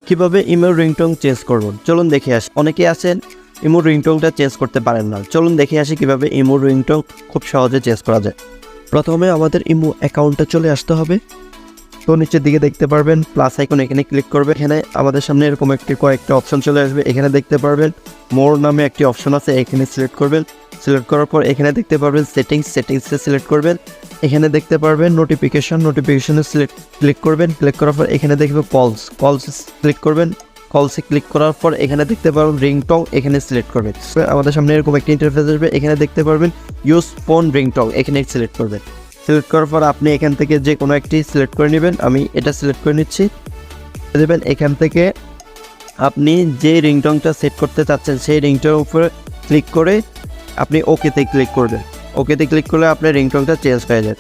কিভাবে ইমোর ringtone change করব চলুন দেখে আসি। অনেকে আছেন ইমোর রিংটোনটা চেঞ্জ করতে পারেন না। চলুন দেখে আসি কিভাবে ইমোর রিংটোন খুব সহজে চেঞ্জ করা যায়। প্রথমে আমাদের ইমো অ্যাকাউন্টে চলে আসতে হবে। তো নিচের দিকে দেখতে পারবেন প্লাস আইকন, এখানে ক্লিক করবে। এখানে আমাদের সামনে এরকম কয়েকটা অপশন চলে আসবে। এখানে দেখতে পারবেন মোর নামে একটি অপশন আছে, এখানে সিলেক্ট করবেন। সিলেক্ট করার পর এখানে দেখতে পারবেন সেটিংসে সিলেক্ট করবেন। এখানে দেখতে পারবেন নোটিফিকেশনে ক্লিক করবেন। ক্লিক করার পর এখানে দেখবে কলস ক্লিক করবেন। কলসে ক্লিক করার পর এখানে দেখতে পারবেন রিংটোন, এখানে সিলেক্ট করবেন। আমাদের সামনে এরকম একটি ইন্টারফেস আসবে। এখানে দেখতে পারবেন ইউজ ফোন রিংটোন, এখানে সিলেক্ট করবেন। সিলেক্ট করার পর আপনি এখান থেকে যে কোনো একটি সিলেক্ট করে নেবেন। আমি এটা সিলেক্ট করে নিচ্ছি। দেবেন এখান থেকে আপনি যে রিংটোনটা সেট করতে চাচ্ছেন সেই রিংটোনের উপরে ক্লিক করে আপনি ওকেতে ক্লিক করবেন। ওকেতে ক্লিক করলে আপনার রিংটোনটা চেঞ্জ হয়ে যায়।